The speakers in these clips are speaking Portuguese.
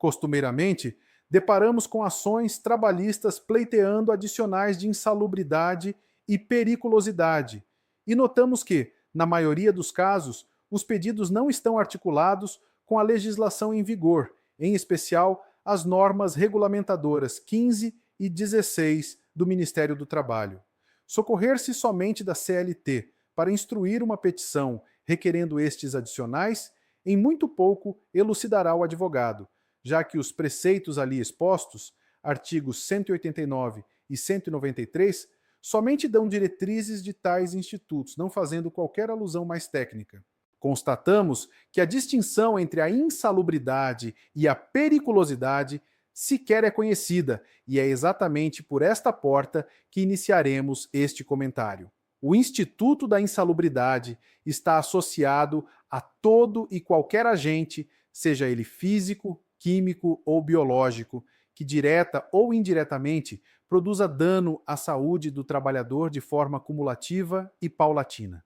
Costumeiramente, deparamos com ações trabalhistas pleiteando adicionais de insalubridade e periculosidade, e notamos que, na maioria dos casos, os pedidos não estão articulados com a legislação em vigor, em especial as normas regulamentadoras 15 e 16 do Ministério do Trabalho. Socorrer-se somente da CLT para instruir uma petição requerendo estes adicionais, em muito pouco elucidará o advogado, já que os preceitos ali expostos, artigos 189 e 193, somente dão diretrizes de tais institutos, não fazendo qualquer alusão mais técnica. Constatamos que a distinção entre a insalubridade e a periculosidade sequer é conhecida, e é exatamente por esta porta que iniciaremos este comentário. O Instituto da Insalubridade está associado a todo e qualquer agente, seja ele físico, químico ou biológico, que direta ou indiretamente produza dano à saúde do trabalhador de forma cumulativa e paulatina.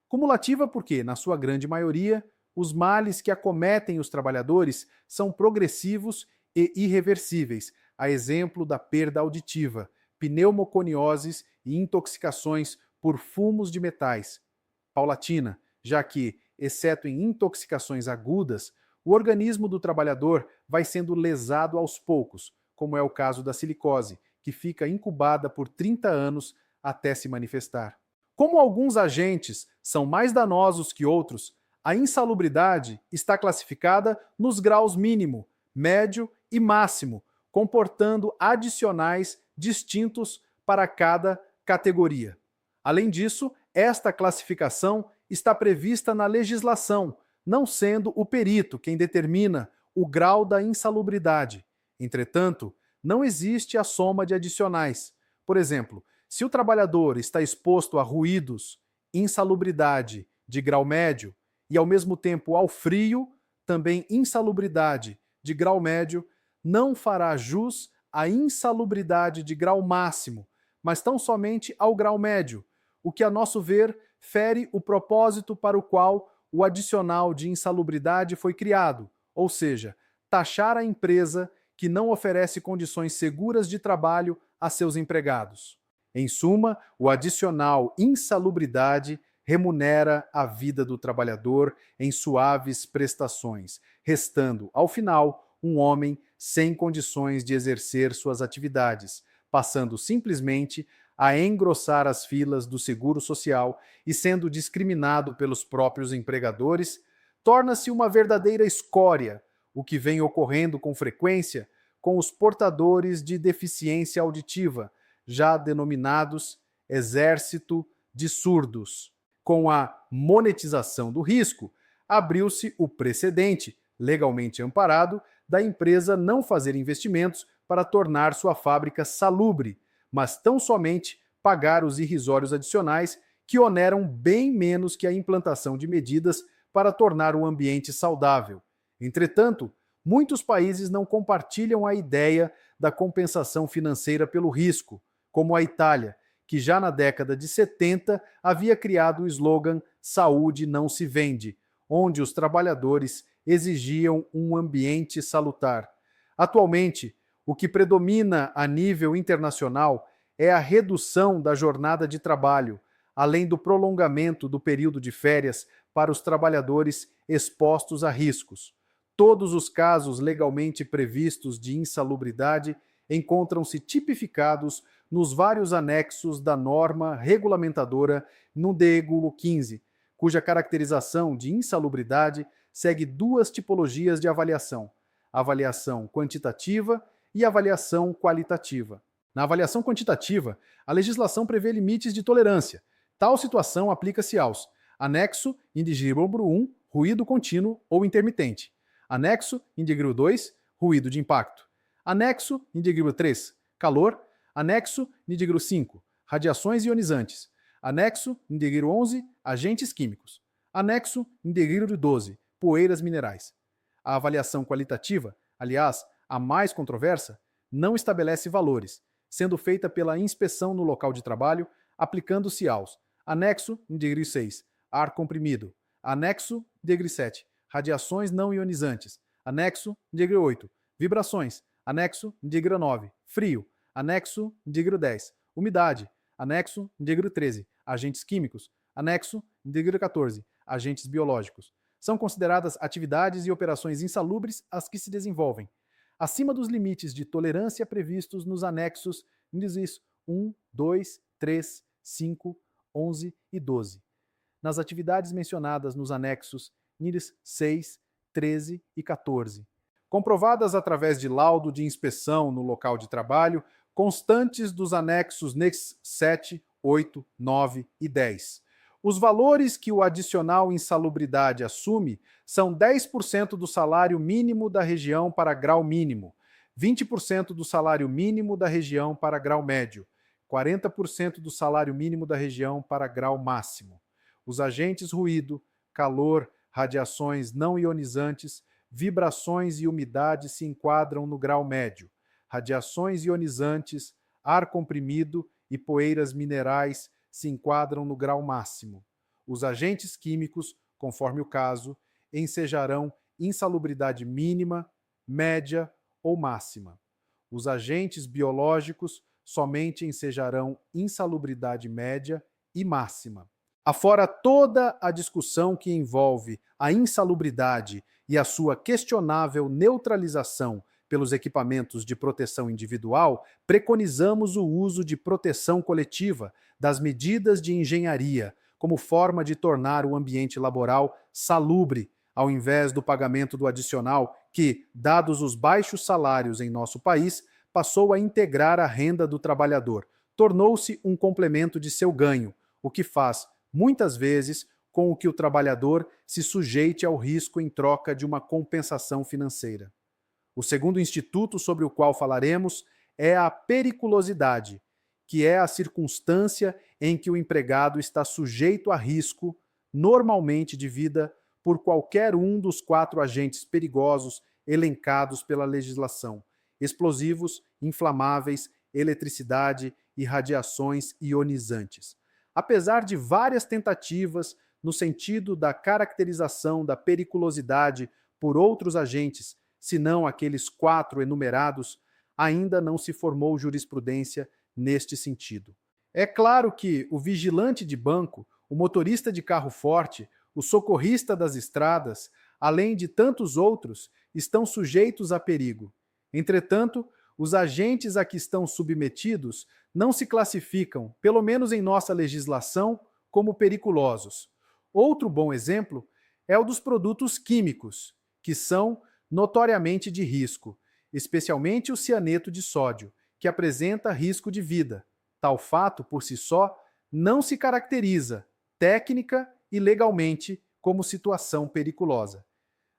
Cumulativa porque, na sua grande maioria, os males que acometem os trabalhadores são progressivos e irreversíveis, a exemplo da perda auditiva, pneumoconioses e intoxicações por fumos de metais. Paulatina, já que, exceto em intoxicações agudas, o organismo do trabalhador vai sendo lesado aos poucos, como é o caso da silicose, que fica incubada por 30 anos até se manifestar. Como alguns agentes são mais danosos que outros, a insalubridade está classificada nos graus mínimo, médio e máximo, comportando adicionais distintos para cada categoria. Além disso, esta classificação está prevista na legislação, não sendo o perito quem determina o grau da insalubridade. Entretanto, não existe a soma de adicionais. Por exemplo, se o trabalhador está exposto a ruídos, insalubridade de grau médio e ao mesmo tempo ao frio, também insalubridade de grau médio, não fará jus à insalubridade de grau máximo, mas tão somente ao grau médio, o que, a nosso ver, fere o propósito para o qual o adicional de insalubridade foi criado, ou seja, taxar a empresa que não oferece condições seguras de trabalho a seus empregados. Em suma, o adicional insalubridade remunera a vida do trabalhador em suaves prestações, restando, ao final, um homem sem condições de exercer suas atividades, passando simplesmente a engrossar as filas do seguro social e sendo discriminado pelos próprios empregadores, torna-se uma verdadeira escória, o que vem ocorrendo com frequência com os portadores de deficiência auditiva, já denominados exército de surdos. Com a monetização do risco, abriu-se o precedente, legalmente amparado, da empresa não fazer investimentos para tornar sua fábrica salubre, mas tão somente pagar os irrisórios adicionais que oneram bem menos que a implantação de medidas para tornar o ambiente saudável. Entretanto, muitos países não compartilham a ideia da compensação financeira pelo risco, como a Itália, que já na década de 70 havia criado o slogan "Saúde não se vende", onde os trabalhadores exigiam um ambiente salutar. Atualmente, o que predomina a nível internacional é a redução da jornada de trabalho, além do prolongamento do período de férias para os trabalhadores expostos a riscos. Todos os casos legalmente previstos de insalubridade encontram-se tipificados nos vários anexos da norma regulamentadora no DEGULO 15, cuja caracterização de insalubridade segue duas tipologias de avaliação: avaliação quantitativa e avaliação qualitativa. Na avaliação quantitativa, a legislação prevê limites de tolerância. Tal situação aplica-se aos: anexo indígero 1, ruído contínuo ou intermitente; anexo indígero 2, ruído de impacto; anexo indígero 3, calor; anexo indígero 5, radiações ionizantes; anexo indígero 11, agentes químicos; anexo indígero 12, poeiras minerais. A avaliação qualitativa, aliás, a mais controversa, não estabelece valores, sendo feita pela inspeção no local de trabalho, aplicando-se aos: anexo indígero 6, ar comprimido; anexo indígero 7, radiações não ionizantes; anexo indígero 8, Vibrações, anexo Indígro 9. Frio, anexo Indígro 10. Umidade, anexo Indígro 13. Agentes químicos, anexo Indígro 14. Agentes biológicos. São consideradas atividades e operações insalubres as que se desenvolvem acima dos limites de tolerância previstos nos anexos índices 1, 2, 3, 5, 11 e 12. Nas atividades mencionadas nos anexos índices 6, 13 e 14. Comprovadas através de laudo de inspeção no local de trabalho, constantes dos anexos NEX 7, 8, 9 e 10. Os valores que o adicional insalubridade assume são 10% do salário mínimo da região para grau mínimo, 20% do salário mínimo da região para grau médio, 40% do salário mínimo da região para grau máximo. Os agentes ruído, calor, radiações não ionizantes, vibrações e umidade se enquadram no grau médio. Radiações ionizantes, ar comprimido e poeiras minerais se enquadram no grau máximo. Os agentes químicos, conforme o caso, ensejarão insalubridade mínima, média ou máxima. Os agentes biológicos somente ensejarão insalubridade média e máxima. Afora toda a discussão que envolve a insalubridade e a sua questionável neutralização pelos equipamentos de proteção individual, preconizamos o uso de proteção coletiva, das medidas de engenharia, como forma de tornar o ambiente laboral salubre, ao invés do pagamento do adicional que, dados os baixos salários em nosso país, passou a integrar a renda do trabalhador, tornou-se um complemento de seu ganho, o que faz, muitas vezes, com que o trabalhador se sujeite ao risco em troca de uma compensação financeira. O segundo instituto sobre o qual falaremos é a periculosidade, que é a circunstância em que o empregado está sujeito a risco, normalmente de vida, por qualquer um dos 4 agentes perigosos elencados pela legislação: explosivos, inflamáveis, eletricidade e radiações ionizantes. Apesar de várias tentativas no sentido da caracterização da periculosidade por outros agentes, senão aqueles 4 enumerados, ainda não se formou jurisprudência neste sentido. É claro que o vigilante de banco, o motorista de carro forte, o socorrista das estradas, além de tantos outros, estão sujeitos a perigo. Entretanto, os agentes a que estão submetidos não se classificam, pelo menos em nossa legislação, como periculosos. Outro bom exemplo é o dos produtos químicos, que são notoriamente de risco, especialmente o cianeto de sódio, que apresenta risco de vida. Tal fato, por si só, não se caracteriza, técnica e legalmente, como situação periculosa.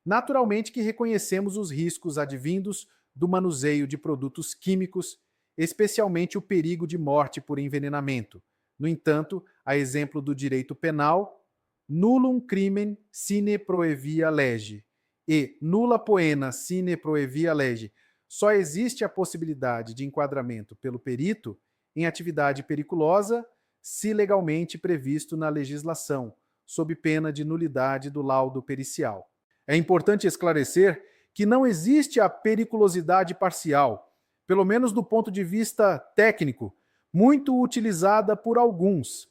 Naturalmente que reconhecemos os riscos advindos do manuseio de produtos químicos, especialmente o perigo de morte por envenenamento. No entanto, a exemplo do direito penal, nullum crimen sine proevia lege e nulla poena sine proevia lege, só existe a possibilidade de enquadramento pelo perito em atividade periculosa se legalmente previsto na legislação, sob pena de nulidade do laudo pericial. É importante esclarecer que não existe a periculosidade parcial, pelo menos do ponto de vista técnico, muito utilizada por alguns.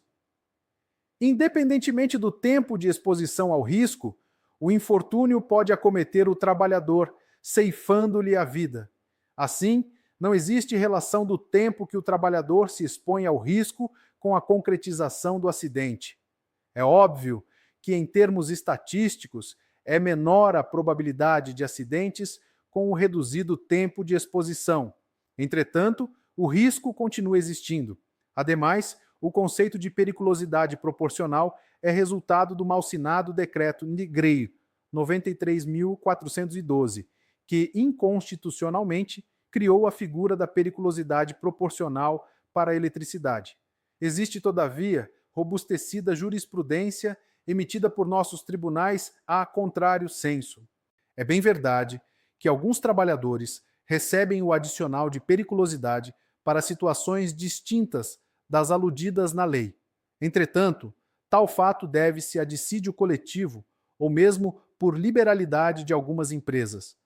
Independentemente do tempo de exposição ao risco, o infortúnio pode acometer o trabalhador, ceifando-lhe a vida. Assim, não existe relação do tempo que o trabalhador se expõe ao risco com a concretização do acidente. É óbvio que, em termos estatísticos, é menor a probabilidade de acidentes com o reduzido tempo de exposição. Entretanto, o risco continua existindo. Ademais, o conceito de periculosidade proporcional é resultado do malsinado decreto Nigre 93.412, que inconstitucionalmente criou a figura da periculosidade proporcional para a eletricidade. Existe, todavia, robustecida jurisprudência emitida por nossos tribunais a contrário senso. É bem verdade que alguns trabalhadores recebem o adicional de periculosidade para situações distintas das aludidas na lei. Entretanto, tal fato deve-se a dissídio coletivo ou mesmo por liberalidade de algumas empresas.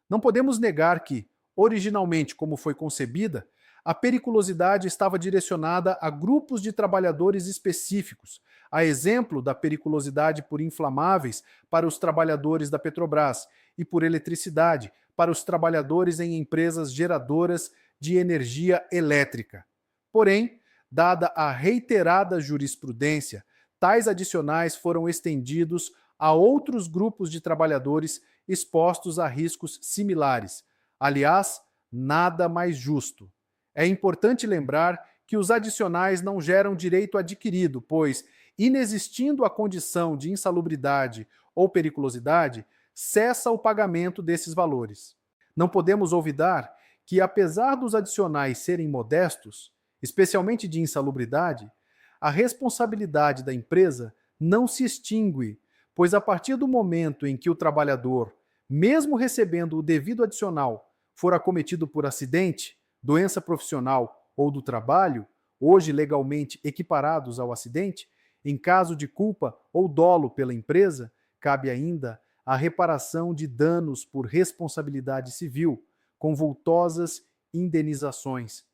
Não podemos negar que, originalmente como foi concebida, a periculosidade estava direcionada a grupos de trabalhadores específicos, a exemplo da periculosidade por inflamáveis para os trabalhadores da Petrobras e por eletricidade para os trabalhadores em empresas geradoras de energia elétrica. Porém, dada a reiterada jurisprudência, tais adicionais foram estendidos a outros grupos de trabalhadores expostos a riscos similares. Aliás, nada mais justo. É importante lembrar que os adicionais não geram direito adquirido, pois, inexistindo a condição de insalubridade ou periculosidade, cessa o pagamento desses valores. Não podemos olvidar que, apesar dos adicionais serem modestos, especialmente de insalubridade, a responsabilidade da empresa não se extingue, pois a partir do momento em que o trabalhador, mesmo recebendo o devido adicional, for acometido por acidente, doença profissional ou do trabalho, hoje legalmente equiparados ao acidente, em caso de culpa ou dolo pela empresa, cabe ainda a reparação de danos por responsabilidade civil, com vultosas indenizações.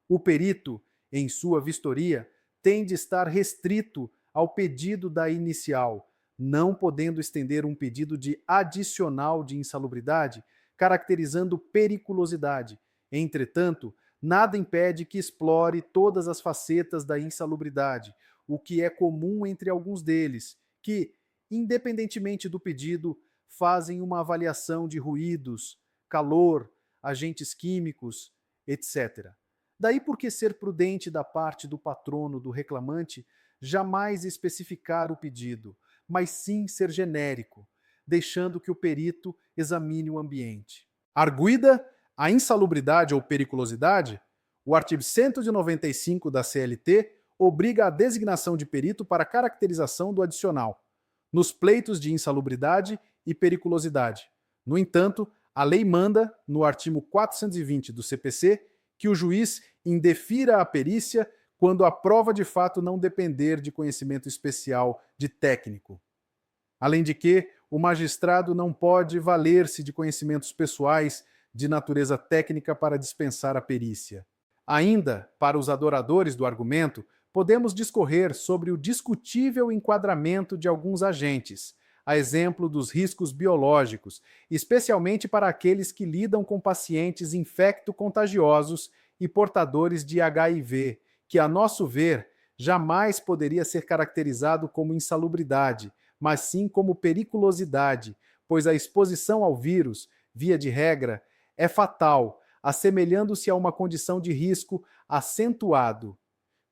O perito, em sua vistoria, tem de estar restrito ao pedido da inicial, não podendo estender um pedido de adicional de insalubridade, caracterizando periculosidade. Entretanto, nada impede que explore todas as facetas da insalubridade, o que é comum entre alguns deles, que, independentemente do pedido, fazem uma avaliação de ruídos, calor, agentes químicos, etc. Daí porque ser prudente da parte do patrono do reclamante jamais especificar o pedido, mas sim ser genérico, deixando que o perito examine o ambiente. Arguida a insalubridade ou periculosidade, o artigo 195 da CLT obriga a designação de perito para caracterização do adicional, nos pleitos de insalubridade e periculosidade. No entanto, a lei manda, no artigo 420 do CPC, que o juiz indefira a perícia quando a prova de fato não depender de conhecimento especial de técnico. Além de que, o magistrado não pode valer-se de conhecimentos pessoais de natureza técnica para dispensar a perícia. Ainda, para os adoradores do argumento, podemos discorrer sobre o discutível enquadramento de alguns agentes, a exemplo dos riscos biológicos, especialmente para aqueles que lidam com pacientes infecto-contagiosos e portadores de HIV, que, a nosso ver, jamais poderia ser caracterizado como insalubridade, mas sim como periculosidade, pois a exposição ao vírus, via de regra, é fatal, assemelhando-se a uma condição de risco acentuado.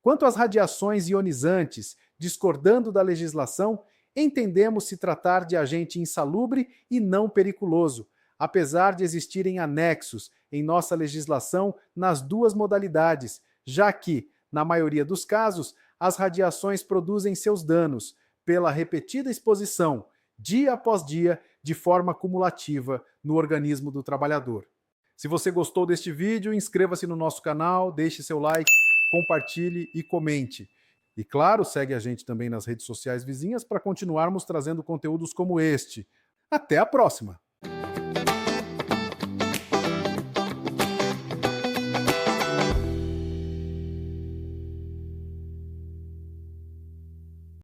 Quanto às radiações ionizantes, discordando da legislação, entendemos se tratar de agente insalubre e não periculoso, apesar de existirem anexos em nossa legislação nas duas modalidades, já que, na maioria dos casos, as radiações produzem seus danos pela repetida exposição, dia após dia, de forma cumulativa no organismo do trabalhador. Se você gostou deste vídeo, inscreva-se no nosso canal, deixe seu like, compartilhe e comente. E claro, segue a gente também nas redes sociais vizinhas para continuarmos trazendo conteúdos como este. Até a próxima!